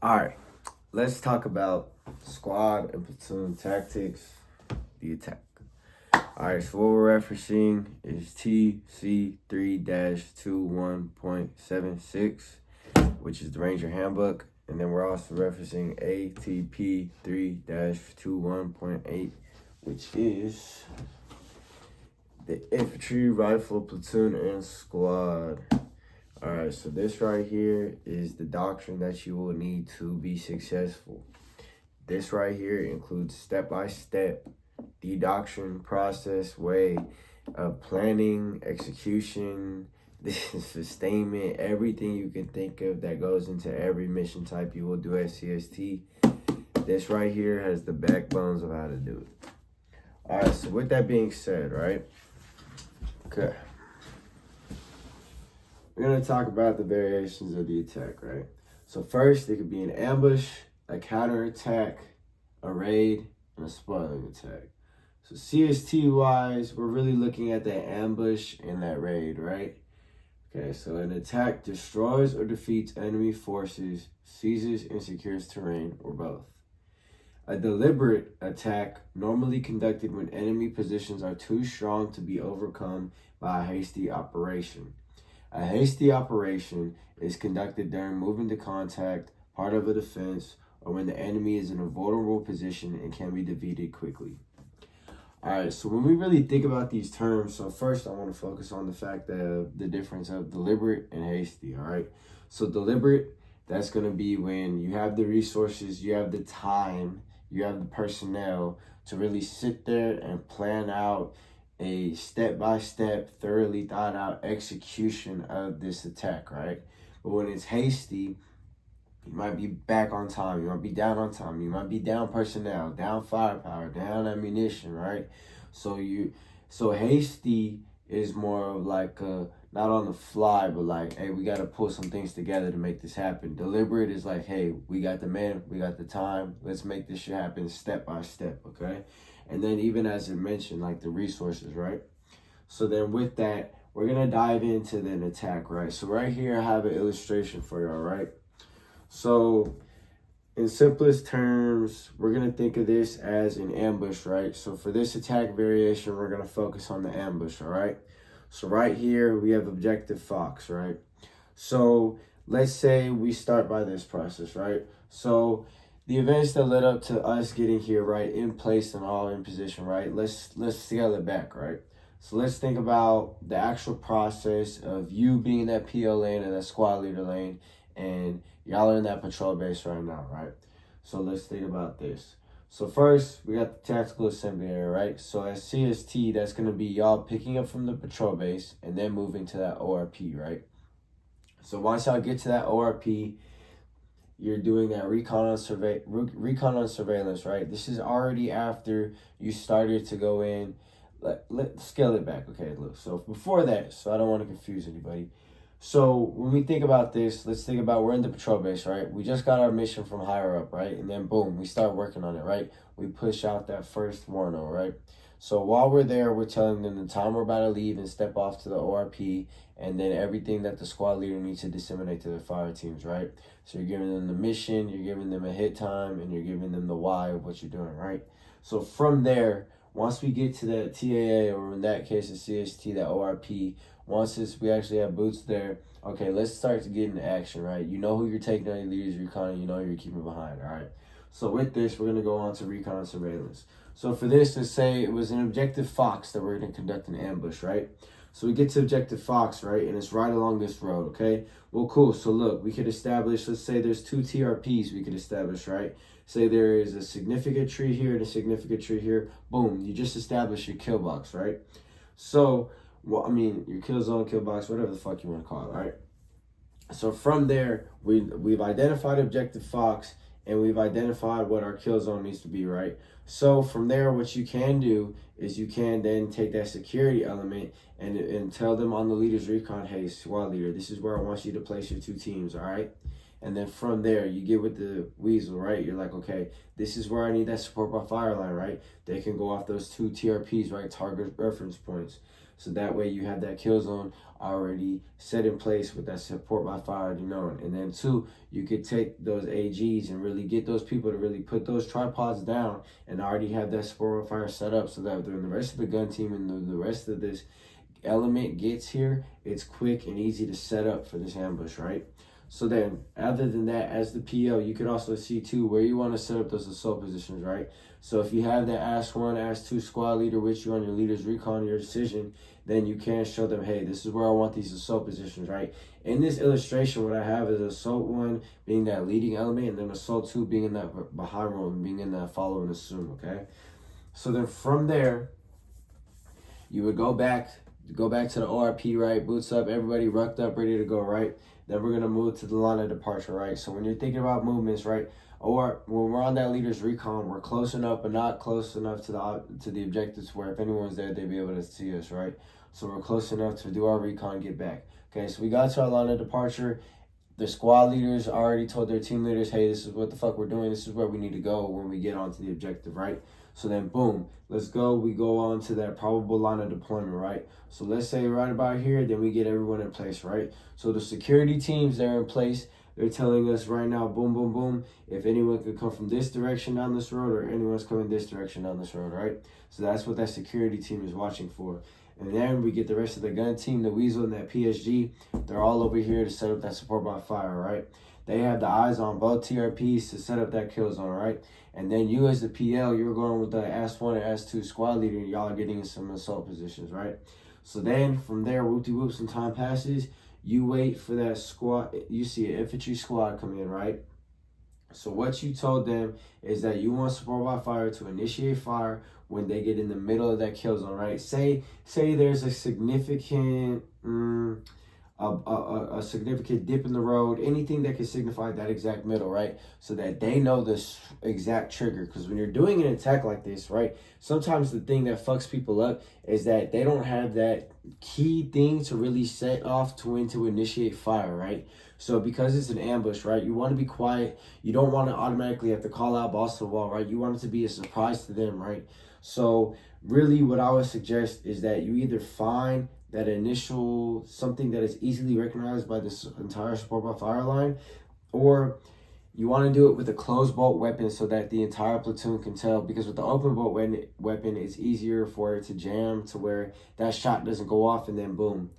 All right, let's talk about squad and platoon tactics, the attack. All right, so what we're referencing is TC3-21.76, which is the Ranger Handbook. And then we're also referencing ATP 3-21.8, which is the infantry, rifle, platoon, and squad. All right, so this right here is the doctrine that you will need to be successful. This right here includes step-by-step, the doctrine, process, way of planning, execution, sustainment, everything you can think of that goes into every mission type you will do at CST. This right here has the backbones of how to do it. All right, so with that being said, right? Okay. We're going to talk about the variations of the attack, right? So first, it could be an ambush, a counterattack, a raid, and a spoiling attack. So CST-wise, we're really looking at that ambush and that raid, right? Okay, so an attack destroys or defeats enemy forces, seizes and secures terrain, or both. A deliberate attack, normally conducted when enemy positions are too strong to be overcome by a hasty operation. A hasty operation is conducted during moving to contact, part of a defense, or when the enemy is in a vulnerable position and can be defeated quickly. All right, so when we really think about these terms, so first I want to focus on the fact that the difference of deliberate and hasty, all right? So deliberate, that's going to be when you have the resources, you have the time, you have the personnel to really sit there and plan out a step-by-step, thoroughly thought-out execution of this attack, right? But when it's hasty, you might be back on time, you might be down on time, you might be down personnel, down firepower, down ammunition, right? So hasty is more of like not on the fly, but like, hey, we got to pull some things together to make this happen. Deliberate is like, hey, we got the man, we got the time, let's make this shit happen step by step, okay? And then even as it mentioned, like the resources, right? So then with that, we're going to dive into the attack, right? So right here, I have an illustration for y'all, right? So in simplest terms, we're going to think of this as an ambush, right? So for this attack variation, we're going to focus on the ambush, all right? So right here, we have objective Fox, right? So let's say we start by this process, right? So the events that led up to us getting here, right, in place and all in position, right? Let's scale it back, right? So let's think about the actual process of you being in that PL lane and that squad leader lane, and y'all are in that patrol base right now, right? So let's think about this. So first, we got the tactical assembly area, right? So at CST, that's going to be y'all picking up from the patrol base and then moving to that ORP, right? So once y'all get to that ORP, you're doing that recon on surveillance, right? This is already after you started to go in. Let's scale it back, okay? Look, so before that, so I don't want to confuse anybody. So when we think about this, let's think about we're in the patrol base, right? We just got our mission from higher up, right? And then boom, we start working on it, right? We push out that first warno, right? So while we're there, we're telling them the time we're about to leave and step off to the ORP, and then everything that the squad leader needs to disseminate to their fire teams, right? So you're giving them the mission, you're giving them a hit time, and you're giving them the why of what you're doing, right? So from there, once we get to that TAA, or in that case, the CST, that ORP, once we actually have boots there, okay, let's start to get into action, right? You know who you're taking on your leaders, recon, and you know who you're keeping behind, all right? So with this, we're going to go on to recon and surveillance. So for this, let's say it was an objective Fox that we're going to conduct an ambush, right? So we get to objective Fox, right? And it's right along this road, okay? Well, cool. So look, we could establish, let's say there's 2 TRPs we could establish, right? Say there is a significant tree here and a significant tree here. Boom, you just established your kill box, right? So, well, I mean, your kill zone, kill box, whatever the fuck you want to call it, right? So from there, we've identified objective Fox, and we've identified what our kill zone needs to be, right? So from there, what you can do is you can then take that security element and tell them on the leader's recon, hey, squad leader, this is where I want you to place your 2 teams, all right? And then from there, you get with the weasel, right? You're like, okay, this is where I need that support by fire line, right? They can go off those 2 TRPs, right? Target reference points. So that way you have that kill zone already set in place with that support by fire already known. And then 2, you could take those AGs and really get those people to really put those tripods down and already have that support by fire set up, so that when the rest of the gun team and the rest of this element gets here, it's quick and easy to set up for this ambush, right? So then, other than that, as the PO, you can also see too where you want to set up those assault positions, right? So if you have that AS1, AS2 squad leader with you on your leader's recon, your decision, then you can show them, hey, this is where I want these assault positions, right? In this illustration, what I have is assault 1 being that leading element, and then assault 2 being in that behind role and being in that follow and assume, okay? So then from there, you would go back to the ORP, right? Boots up, everybody rucked up, ready to go, right? Then we're gonna move to the line of departure, right? So when you're thinking about movements, right? Or when we're on that leader's recon, we're close enough but not close enough to the objectives where if anyone's there, they'd be able to see us, right? So we're close enough to do our recon, get back. Okay, so we got to our line of departure. The squad leaders already told their team leaders, hey, this is what the fuck we're doing. This is where we need to go when we get onto the objective, right? So then, boom, let's go. We go on to that probable line of deployment, right? So let's say right about here, then we get everyone in place, right? So the security teams, they're in place. They're telling us right now, boom, boom, boom, if anyone could come from this direction down this road or anyone's coming this direction down this road, right? So that's what that security team is watching for. And then we get the rest of the gun team, the Weasel and that PSG. They're all over here to set up that support by fire, right? They have the eyes on both TRPs to set up that kill zone, right? And then you as the PL, you're going with the S1 and S2 squad leader, and y'all are getting in some assault positions, right? So then from there, whoop-de-whoop, some time passes. You wait for that squad. You see an infantry squad come in, right? So what you told them is that you want support by fire to initiate fire when they get in the middle of that kill zone, right? Say there's a significant a significant dip in the road, anything that can signify that exact middle, right? So that they know this exact trigger. Because when you're doing an attack like this, right, sometimes the thing that fucks people up is that they don't have that key thing to really set off to when to initiate fire, right? So because it's an ambush, right, you want to be quiet. You don't want to automatically have to call out boss to the wall, right? You want it to be a surprise to them, right? So really what I would suggest is that you either find that initial something that is easily recognized by this entire support by fire line, or you want to do it with a closed bolt weapon so that the entire platoon can tell, because with the open bolt weapon, it's easier for it to jam to where that shot doesn't go off and then boom,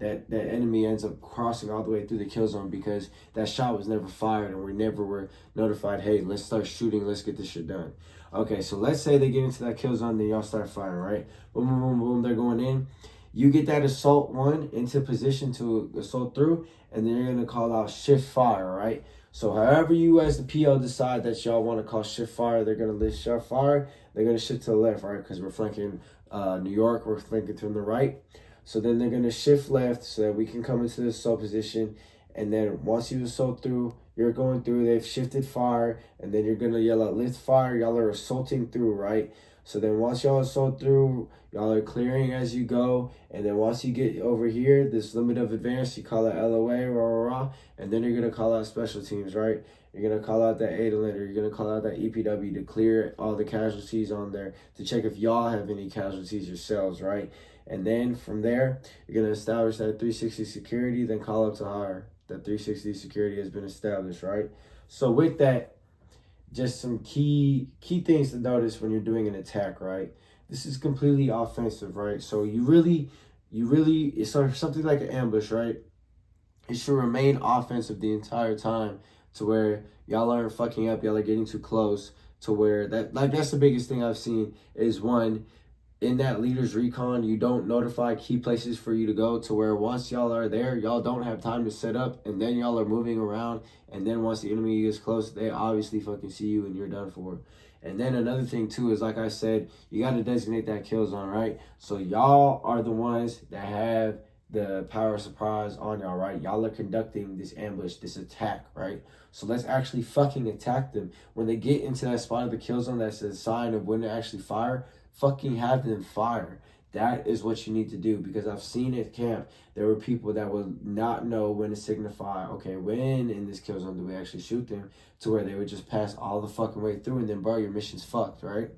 that enemy ends up crossing all the way through the kill zone because that shot was never fired and we never were notified, hey, let's start shooting, let's get this shit done. Okay, so let's say they get into that kill zone, then y'all start firing, right? Boom, boom, boom, boom, they're going in. You get that assault 1 into position to assault through, and then you're going to call out shift fire, right? So however you as the PL decide that y'all want to call shift fire, they're going to list shift fire. They're going to shift to the left, right? Because we're flanking New York, we're flanking from the right. So then they're going to shift left so that we can come into the assault position. And then once you assault through, you're going through, they've shifted fire, and then you're going to yell out lift fire. Y'all are assaulting through, right? So then once y'all assault through, y'all are clearing as you go. And then once you get over here, this limit of advance, you call it LOA, rah, rah, rah. And then you're going to call out special teams, right? You're going to call out that ADA, you're going to call out that EPW to clear all the casualties on there, to check if y'all have any casualties yourselves, right? And then from there, you're going to establish that 360 security, then call up to hire. That 360 security has been established, right? So with that, just some key things to notice when you're doing an attack, right? This is completely offensive, right? So you really, it's something like an ambush, right? It should remain offensive the entire time to where y'all aren't fucking up, y'all are getting too close to where that's the biggest thing I've seen is one, in that leader's recon, you don't notify key places for you to go to where once y'all are there, y'all don't have time to set up, and then y'all are moving around, and then once the enemy gets close, they obviously fucking see you and you're done for. And then another thing too is, like I said, you got to designate that kill zone, right? So y'all are the ones that have the power of surprise on y'all, right? Y'all are conducting this ambush, this attack, right? So let's actually fucking attack them. When they get into that spot of the kill zone, that's a sign of when to actually fire. Fucking have them fire. That is what you need to do, because I've seen at camp, there were people that would not know when to signify, okay, when in this kill zone do we actually shoot them, to where they would just pass all the fucking way through, and then, bro, your mission's fucked, right?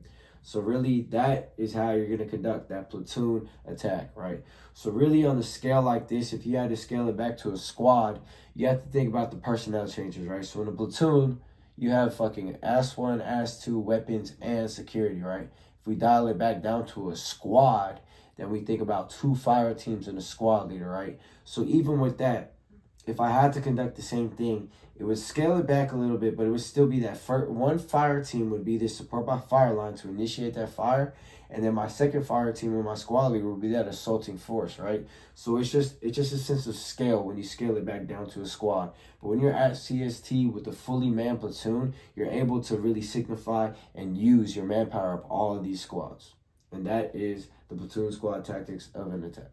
So really, that is how you're going to conduct that platoon attack, right? So really, on the scale like this, if you had to scale it back to a squad, you have to think about the personnel changes, right? So in a platoon, you have fucking AS1, AS2, weapons, and security, right? If we dial it back down to a squad, then we think about 2 fire teams and a squad leader, right? So even with that, if I had to conduct the same thing, it would scale it back a little bit, but it would still be that one fire team would be the support by fire line to initiate that fire, and then my second fire team or my squad leader would be that assaulting force, right? So it's just a sense of scale when you scale it back down to a squad. But when you're at CST with a fully manned platoon, you're able to really signify and use your manpower of all of these squads. And that is the platoon squad tactics of an attack.